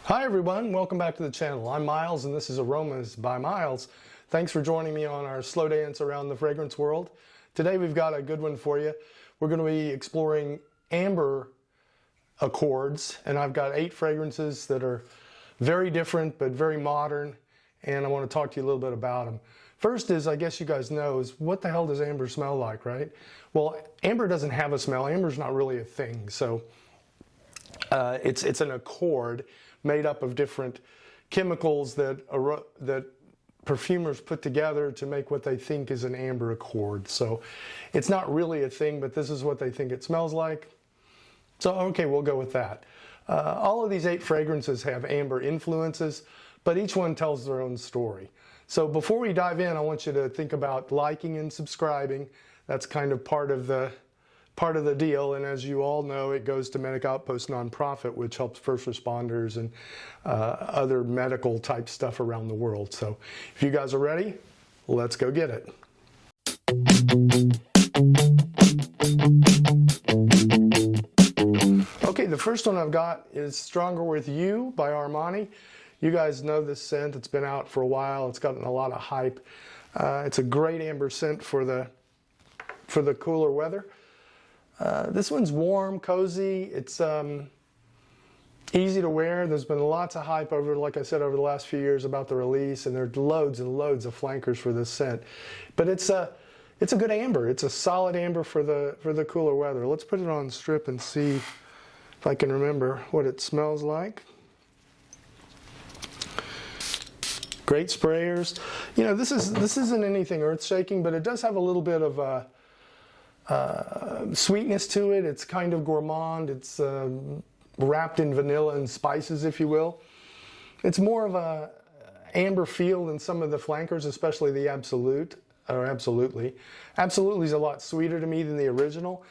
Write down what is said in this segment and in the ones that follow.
Hi everyone, welcome back to the channel. I'm Miles and this is Aromas by Miles. Thanks for joining me on our slow dance around the fragrance world. Today we've got a good one for you. We're going to be exploring amber accords, and I've got 8 fragrances that are very different but very modern, and I want to talk to you a little bit about them. First is, I guess you guys know, is what the hell does amber smell like, right? Well, amber doesn't have a smell. Amber's not really a thing. So it's an accord made up of different chemicals that perfumers put together to make what they think is an amber accord. So it's not really a thing, but this is what they think it smells like. So okay, we'll go with that. All of these 8 fragrances have amber influences, but each one tells their own story. So before we dive in, I want you to think about liking and subscribing. That's kind of part of the deal, and as you all know, it goes to Medic Outpost nonprofit, which helps first responders and other medical type stuff around the world. So if you guys are ready, let's go get it. Okay, the first one I've got is Stronger With You by Armani. You guys know this scent. It's been out for a while. It's gotten a lot of hype. It's a great amber scent for the cooler weather. This one's warm, cozy. It's easy to wear. There's been lots of hype like I said, over the last few years about the release, and there are loads and loads of flankers for this scent. But it's a good amber. It's a solid amber for the cooler weather. Let's put it on strip and see if I can remember what it smells like. Great sprayers. You know, this isn't anything earth-shaking, but it does have a little bit of sweetness to it. It's kind of gourmand. It's wrapped in vanilla and spices, if you will. It's more of a amber feel than some of the flankers, especially the Absolute, or Absolutely. Absolutely is a lot sweeter to me than the original.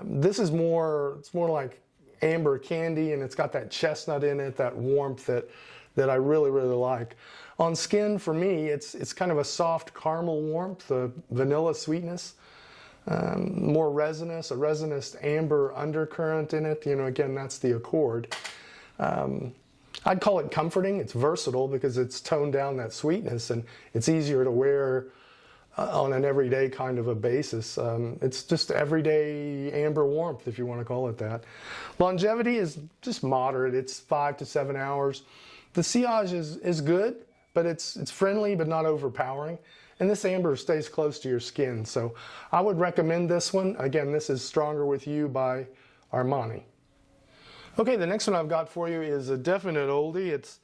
This is it's more like amber candy, and it's got that chestnut in it, that warmth that I really, really like. On skin, for me, it's kind of a soft caramel warmth, a vanilla sweetness. More resinous, a resinous amber undercurrent in it. You know, again, that's the accord. I'd call it comforting. It's versatile because it's toned down that sweetness, and it's easier to wear on an everyday kind of a basis. It's just everyday amber warmth, if you want to call it that. Longevity is just moderate. It's 5 to 7 hours. The sillage is good, but it's friendly but not overpowering. And this amber stays close to your skin, so I would recommend this one. Again, this is Stronger With You by Armani. Okay, the next one I've got for you is a definite oldie. It's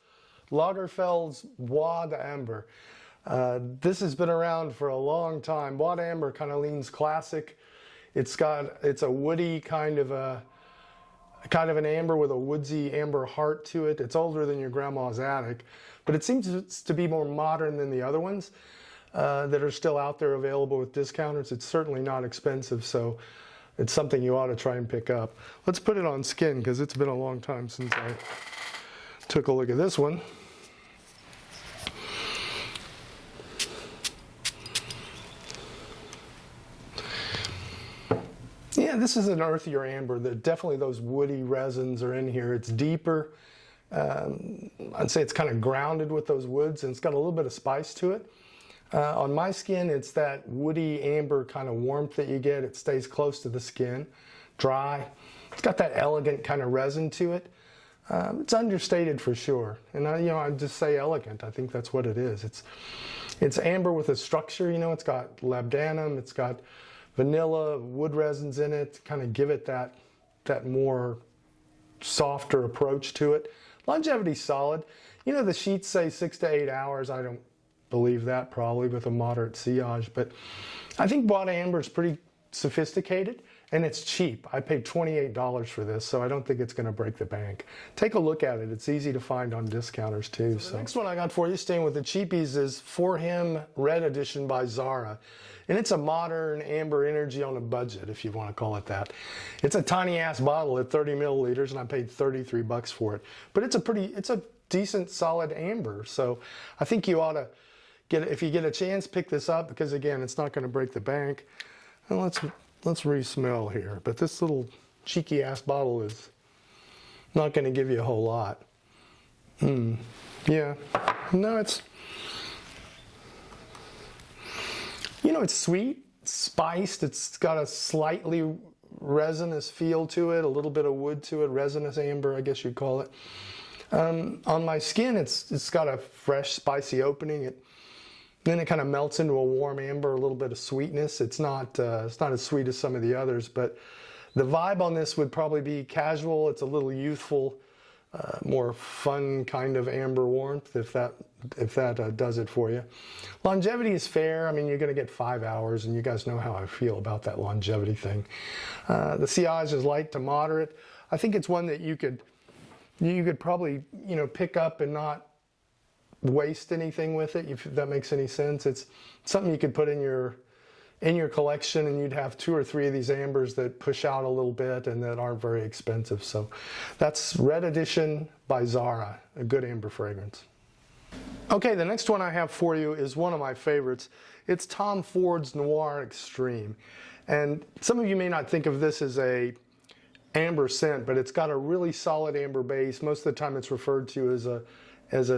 Lagerfeld's Bois d'Amber. This has been around for a long time. Bois d'Amber kind of leans classic. It's a woody kind of an amber with a woodsy amber heart to it. It's older than your grandma's attic, but it seems to be more modern than the other ones that are still out there available with discounters. It's certainly not expensive, so it's something you ought to try and pick up. Let's put it on skin because it's been a long time since I took a look at this one. Yeah, this is an earthier amber. Definitely those woody resins are in here. It's deeper. I'd say it's kind of grounded with those woods, and it's got a little bit of spice to it. On my skin, it's that woody amber kind of warmth that you get. It stays close to the skin, dry. It's got that elegant kind of resin to it. It's understated for sure, and I'd just say elegant. I think that's what it is. It's amber with a structure. You know, it's got labdanum. It's got vanilla, wood resins in it to kind of give it that more softer approach to it. Longevity's solid. You know, the sheets say 6 to 8 hours. I don't believe that, probably with a moderate sillage, but I think Bois d'Amber is pretty sophisticated and it's cheap. I paid $28 for this, so I don't think it's going to break the bank. Take a look at it. It's easy to find on discounters too. So the next one I got for you, staying with the cheapies, is For Him Red Edition by Zara. And it's a modern amber energy on a budget, if you want to call it that. It's a tiny ass bottle at 30 milliliters, and I paid $33 for it. But it's a decent solid amber. So I think you ought to if you get a chance, pick this up, because again, it's not going to break the bank. And let's re-smell here. But this little cheeky ass bottle is not going to give you a whole lot. Yeah. No, it's sweet, spiced. It's got a slightly resinous feel to it, a little bit of wood to it, resinous amber, I guess you'd call it. On my skin, it's got a fresh, spicy opening. Then it kind of melts into a warm amber, a little bit of sweetness. It's not as sweet as some of the others, but the vibe on this would probably be casual. It's a little youthful, more fun kind of amber warmth, if that does it for you. Longevity is fair. I mean, you're going to get 5 hours, and you guys know how I feel about that longevity thing. The sillage is light to moderate. I think it's one that you could probably pick up and not waste anything with it, if that makes any sense. It's something you could put in your collection, and you'd have 2 or 3 of these ambers that push out a little bit and that aren't very expensive. So that's Red Edition by Zara, a good amber fragrance. Okay, the next one I have for you is one of my favorites. It's Tom Ford's Noir Extreme. And some of you may not think of this as a amber scent, but it's got a really solid amber base. Most of the time it's referred to as a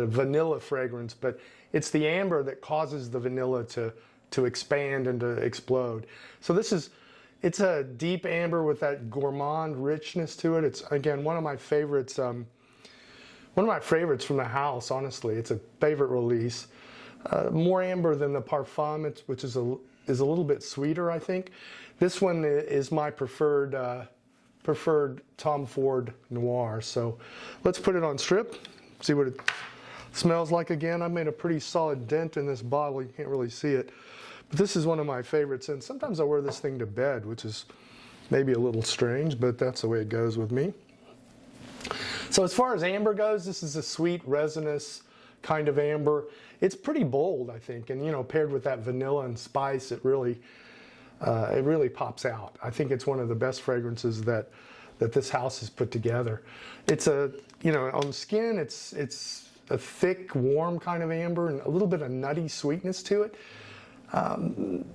vanilla fragrance, but it's the amber that causes the vanilla to expand and to explode. So it's a deep amber with that gourmand richness to it. It's, again, one of my favorites. One of my favorites from the house, honestly. It's a favorite release. More amber than the Parfum, which is a little bit sweeter, I think. This one is my preferred Tom Ford Noir. So let's put it on strip, see what it smells like. Again, I made a pretty solid dent in this bottle. You can't really see it. But this is one of my favorites. And sometimes I wear this thing to bed, which is maybe a little strange, but that's the way it goes with me. So as far as amber goes, this is a sweet, resinous kind of amber. It's pretty bold, I think, and paired with that vanilla and spice, it really pops out. I think it's one of the best fragrances that this house has put together. It's on the skin, it's a thick, warm kind of amber and a little bit of nutty sweetness to it.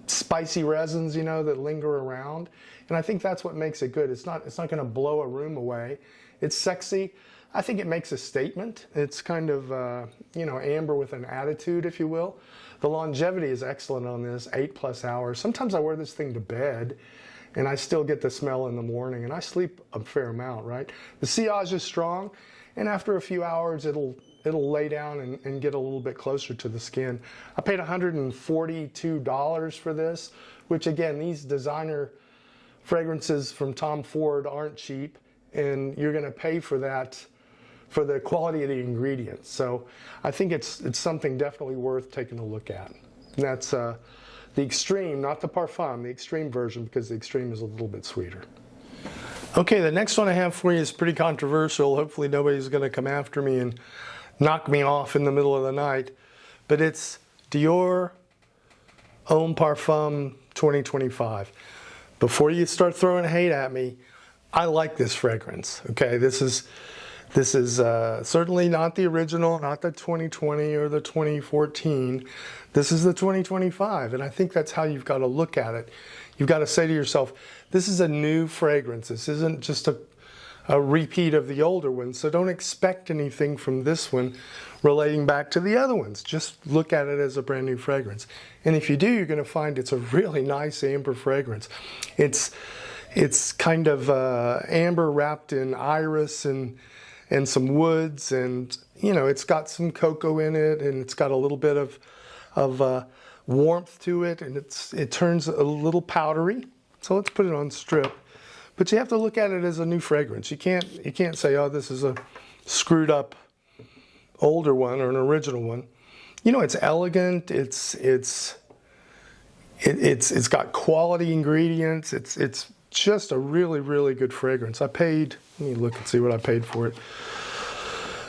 Spicy resins, that linger around, and I think that's what makes it good. It's not going to blow a room away. It's sexy. I think it makes a statement. It's kind of, amber with an attitude, if you will. The longevity is excellent on this, 8+ hours. Sometimes I wear this thing to bed, and I still get the smell in the morning, and I sleep a fair amount, right? The sillage is strong, and after a few hours, it'll lay down and get a little bit closer to the skin. I paid $142 for this, which, again, these designer fragrances from Tom Ford aren't cheap, and you're going to pay for that for the quality of the ingredients. So I think it's something definitely worth taking a look at. And that's the Extreme, not the Parfum, the Extreme version, because the Extreme is a little bit sweeter. Okay, the next one I have for you is pretty controversial. Hopefully nobody's going to come after me and knock me off in the middle of the night. But it's Dior Homme Parfum 2025. Before you start throwing hate at me, I like this fragrance. Okay, this is certainly not the original, not the 2020 or the 2014. This is the 2025, and I think that's how you've got to look at it. You've got to say to yourself, this is a new fragrance. This isn't just a repeat of the older ones, so don't expect anything from this one relating back to the other ones. Just look at it as a brand new fragrance. And if you do, you're going to find it's a really nice amber fragrance. It's kind of amber wrapped in iris and some woods, and it's got some cocoa in it, and it's got a little bit of warmth to it, and it turns a little powdery. So let's put it on strip. But you have to look at it as a new fragrance. You can't say, oh, this is a screwed up older one or an original one. It's elegant. It's got quality ingredients. It's just a really, really good fragrance. Let me look and see what I paid for it.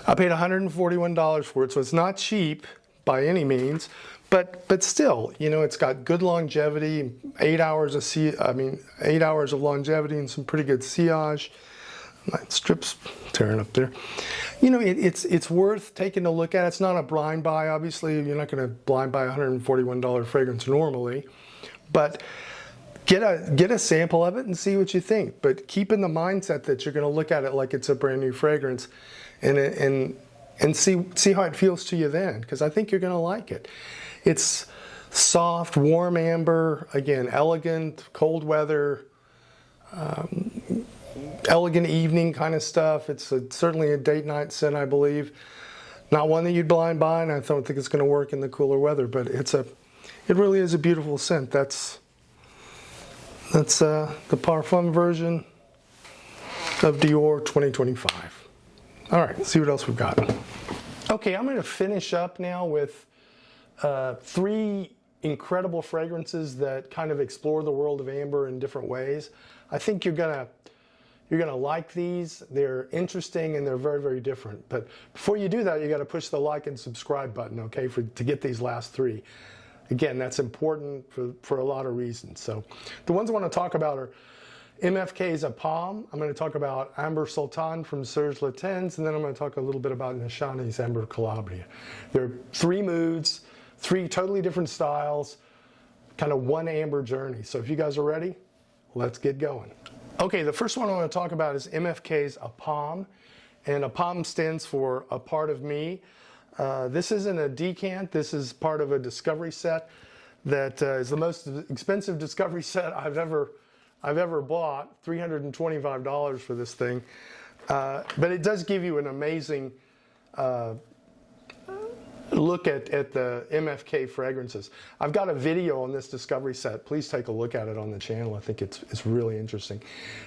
I paid $141 for it, so it's not cheap by any means, but still, it's got good longevity, 8 hours of longevity and some pretty good sillage. My strip's tearing up there. It's worth taking a look at. It's not a blind buy, obviously. You're not going to blind buy a $141 fragrance normally, but get a sample of it and see what you think. But keep in the mindset that you're going to look at it like it's a brand new fragrance, and and see how it feels to you then, because I think you're going to like it. It's soft, warm amber, again, elegant, cold weather, elegant evening kind of stuff. It's certainly a date night scent, I believe. Not one that you'd blind buy, and I don't think it's going to work in the cooler weather, but it really is a beautiful scent. That's the Parfum version of Dior 2025. All right, let's see what else we've got. Okay, I'm going to finish up now with 3 incredible fragrances that kind of explore the world of amber in different ways. I think you're gonna like these. They're interesting and they're very, very different. But before you do that, you got to push the like and subscribe button, okay, to get these last 3. Again, that's important for a lot of reasons. So the ones I want to talk about are MFK's Apam. I'm going to talk about Amber Sultan from Serge Latens, and then I'm going to talk a little bit about Nishani's Amber Calabria. There are 3 moods, 3 totally different styles, kind of one amber journey. So if you guys are ready, let's get going. Okay, the first one I want to talk about is MFK's Apam, and Apam stands for A Part of Me. This isn't a decant. This is part of a discovery set that is the most expensive discovery set I've ever bought. $325 for this thing, but it does give you an amazing look at the MFK fragrances. I've got a video on this discovery set. Please take a look at it on the channel. I think it's really interesting.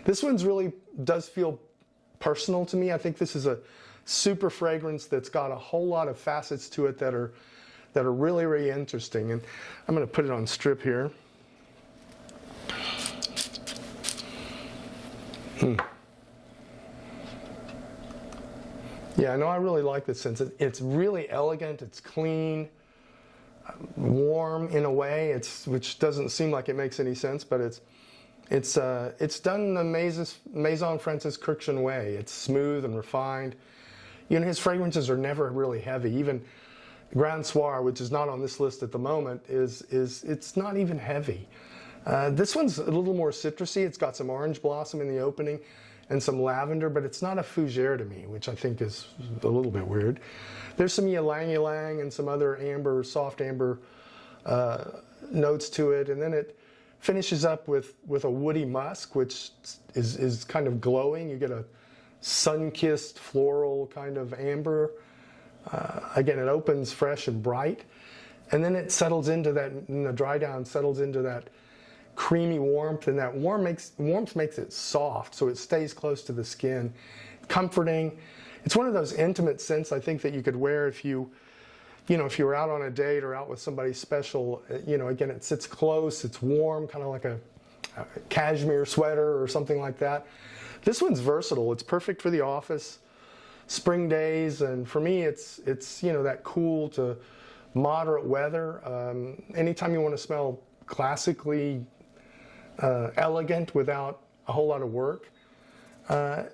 This one's really does feel personal to me. I think this is a super fragrance that's got a whole lot of facets to it that are really, really interesting. And I'm going to put it on strip here. Yeah, no, I really like this scent. It's really elegant, it's clean, warm in a way, which doesn't seem like it makes any sense, but it's done the Maison Francis Kurkdjian way. It's smooth and refined. You know, his fragrances are never really heavy. Even Grand Soir, which is not on this list at the moment, it's not even heavy. This one's a little more citrusy. It's got some orange blossom in the opening and some lavender, but it's not a fougere to me, which I think is a little bit weird. There's some ylang ylang and some other amber, soft amber notes to it, and then it finishes up with a woody musk, which is kind of glowing. You get a sun-kissed floral kind of amber. Again, it opens fresh and bright, and then it settles into that, in the dry down, settles into that creamy warmth, and that warmth makes it soft, so it stays close to the skin, comforting. It's one of those intimate scents I think that you could wear if you were out on a date or out with somebody special. Again, it sits close, it's warm, kind of like a cashmere sweater or something like that. This one's versatile. It's perfect for the office, spring days, and for me, it's that cool to moderate weather. Anytime you want to smell classically elegant without a whole lot of work. Grand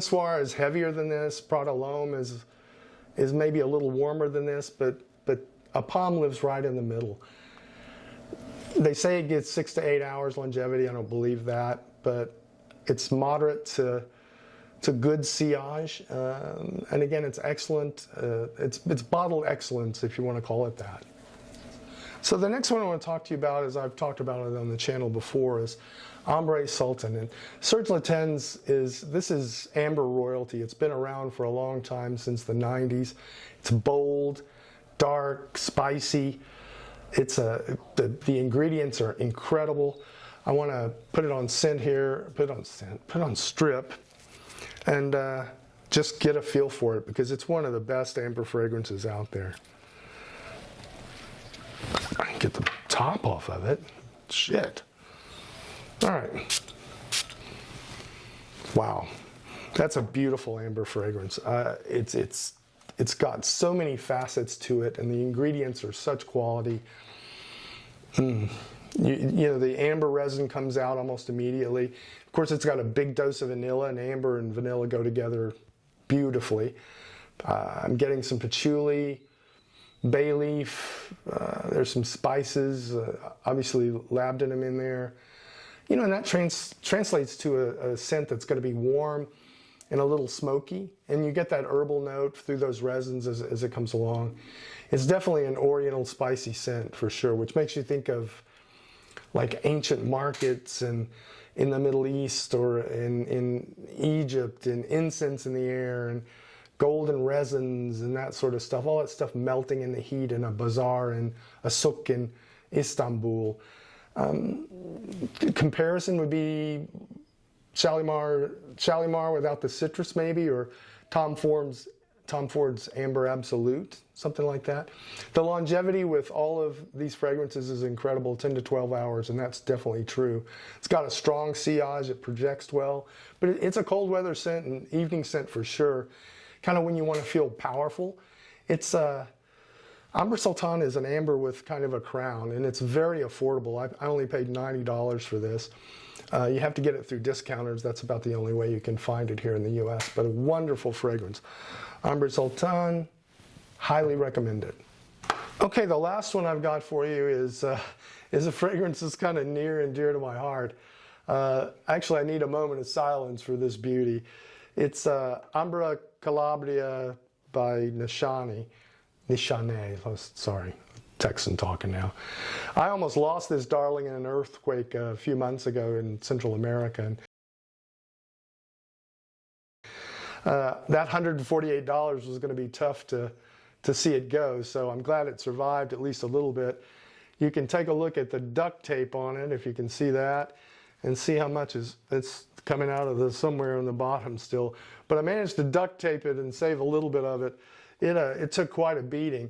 Soir is heavier than this. Prada L'Homme is maybe a little warmer than this, but Apam lives right in the middle. They say it gets 6 to 8 hours longevity. I don't believe that, but it's moderate to good sillage, and again, it's excellent. It's bottled excellence, if you want to call it that. So the next one I want to talk to you about, as I've talked about it on the channel before, is Ambre Sultan. And Serge Latens is amber royalty. It's been around for a long time, since the 90s. It's bold, dark, spicy. The ingredients are incredible. I want to put it on scent here, put it on strip, and just get a feel for it, because it's one of the best amber fragrances out there. I can get the top off of it. Shit. All right. Wow, that's a beautiful amber fragrance. It's got so many facets to it, and the ingredients are such quality. The amber resin comes out almost immediately. Of course, it's got a big dose of vanilla, and amber and vanilla go together beautifully. I'm getting some patchouli, bay leaf, there's some spices, obviously labdanum in there. And that translates to a scent that's going to be warm and a little smoky, and you get that herbal note through those resins as it comes along. It's definitely an oriental spicy scent for sure, which makes you think of like ancient markets and in the Middle East or in Egypt, and incense in the air and golden resins and that sort of stuff. All that stuff melting in the heat in a bazaar in a souk in Istanbul. Comparison would be Shalimar without the citrus maybe, or Tom Ford's Amber Absolute, something like that. The longevity with all of these fragrances is incredible, 10 to 12 hours, and that's definitely true. It's got a strong sillage, it projects well, but it's a cold weather scent and evening scent for sure. Kind of when you want to feel powerful. It's Amber Sultan is an amber with kind of a crown, and it's very affordable. I only paid $90 for this. You have to get it through discounters. That's about the only way you can find it here in the US, but a wonderful fragrance. Amber Sultan, highly recommend it. Okay, the last one I've got for you is a fragrance that's kind of near and dear to my heart. Actually, I need a moment of silence for this beauty. It's Ambra Calabria by Nishane, sorry, Texan talking now. I almost lost this darling in an earthquake a few months ago in Central America. And that $148 was going to be tough to see it go, so I'm glad it survived at least a little bit. You can take a look at the duct tape on it, if you can see that, and see how much it's coming out of somewhere on the bottom still. But I managed to duct tape it and save a little bit of it. It took quite a beating.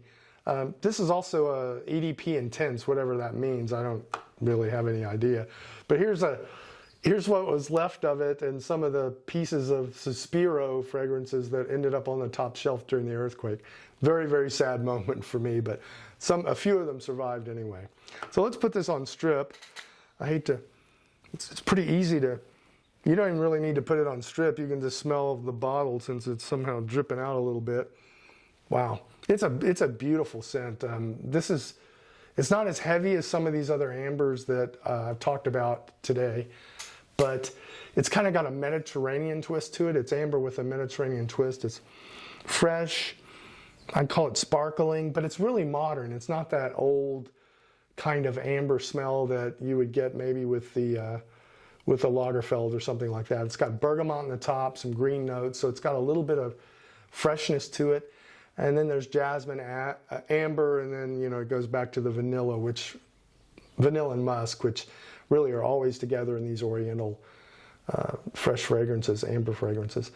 This is also a EDP Intense, whatever that means. I don't really have any idea. But here's what was left of it and some of the pieces of Suspiro fragrances that ended up on the top shelf during the earthquake. Very, very sad moment for me, but a few of them survived anyway. So let's put this on strip. It's pretty easy to, you don't even really need to put it on strip. You can just smell the bottle since it's somehow dripping out a little bit. Wow, it's a beautiful scent. It's not as heavy as some of these other ambers that I've talked about today, but it's kind of got a Mediterranean twist to it. It's amber with a Mediterranean twist. It's fresh. I'd call it sparkling, but it's really modern. It's not that old kind of amber smell that you would get maybe with the Lagerfeld or something like that. It's got bergamot on the top, some green notes, so it's got a little bit of freshness to it. And then there's jasmine, amber, and then it goes back to the vanilla and musk, which really are always together in these oriental fresh fragrances, amber fragrances.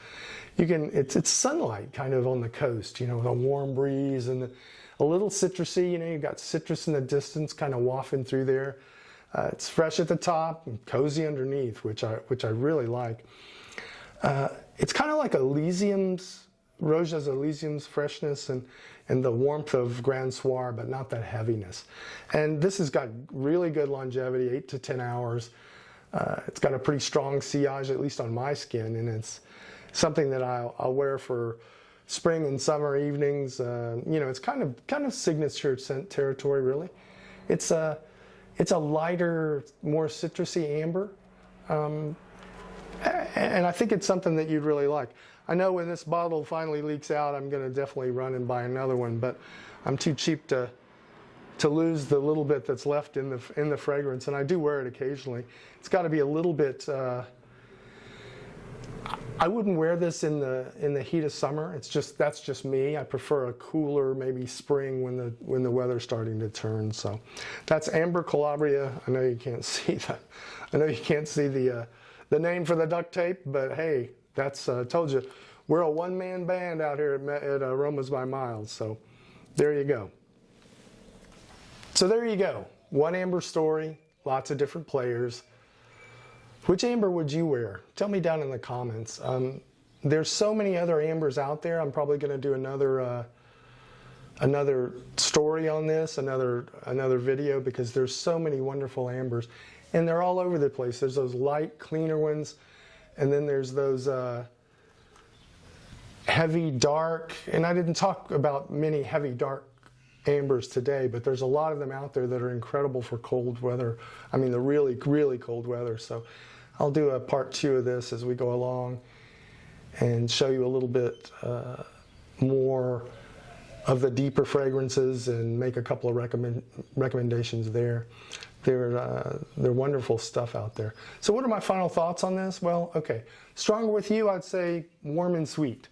It's sunlight kind of on the coast, with a warm breeze and a little citrusy. You've got citrus in the distance, kind of wafting through there. It's fresh at the top and cozy underneath, which I really like. It's kind of like Roja's Elysium's freshness and the warmth of Grand Soir, but not that heaviness. And this has got really good longevity, 8 to 10 hours. It's got a pretty strong sillage, at least on my skin, and it's something that I'll wear for spring and summer evenings. It's kind of signature scent territory, really. It's a lighter, more citrusy amber, and I think it's something that you'd really like. I know when this bottle finally leaks out, I'm going to definitely run and buy another one, but I'm too cheap to lose the little bit that's left in the fragrance, and I do wear it occasionally. It's got to be a little bit. I wouldn't wear this in the heat of summer. That's just me. I prefer a cooler, maybe spring when the weather's starting to turn. So that's Amber Calabria. I know you can't see that. I know you can't see the name for the duct tape, but hey, that's told you. We're a one-man band out here at Aromas by Miles. So there you go. So there you go. One amber story, lots of different players. Which amber would you wear? Tell me down in the comments. There's so many other ambers out there. I'm probably going to do another story on this, another video, because there's so many wonderful ambers, and they're all over the place. There's those light, cleaner ones, and then there's those heavy, dark. And I didn't talk about many heavy, dark ambers today, but there's a lot of them out there that are incredible for cold weather. I mean, the really, really cold weather. So I'll do a part 2 of this as we go along. and show you a little bit more of the deeper fragrances and make a couple of recommendations there. They're wonderful stuff out there. So what are my final thoughts on this? Well, okay, Stronger With You, I'd say warm and sweet.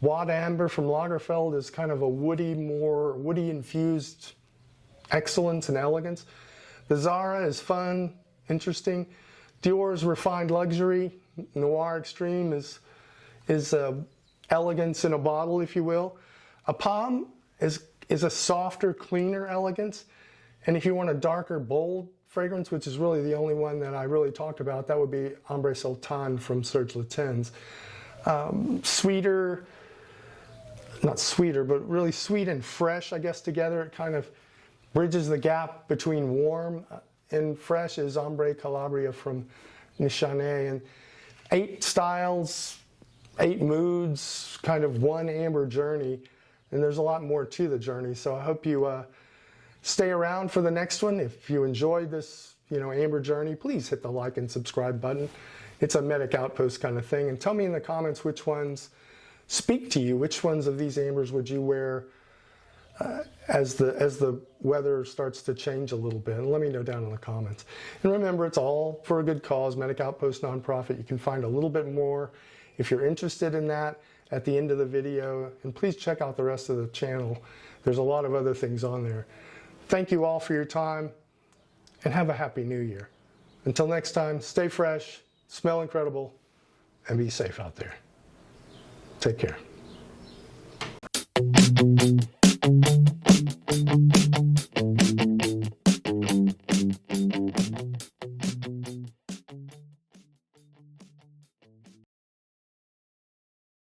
Wad Amber from Lagerfeld is kind of a woody, more woody infused excellence and elegance. The Zara is fun, interesting. Dior's Refined Luxury, Noir Extreme is elegance in a bottle, if you will. A Palm is a softer, cleaner elegance. And if you want a darker, bold fragrance, which is really the only one that I really talked about, that would be Ambre Sultan from Serge Lutens. Sweeter, not sweeter, but really sweet and fresh, I guess, together. It kind of bridges the gap between warm and fresh is Ambre Calabria from Nichane. And 8 styles, 8 moods, kind of one amber journey. And there's a lot more to the journey. So I hope you stay around for the next one. If you enjoyed this, amber journey, please hit the like and subscribe button. It's a Medic Outpost kind of thing. And tell me in the comments which ones speak to you. Which ones of these ambers would you wear as the weather starts to change a little bit? And let me know down in the comments. And remember, it's all for a good cause. Medic Outpost nonprofit. You can find a little bit more if you're interested in that at the end of the video. And please check out the rest of the channel. There's a lot of other things on there. Thank you all for your time, and have a happy new year. Until next time, stay fresh, smell incredible, and be safe out there. Take care.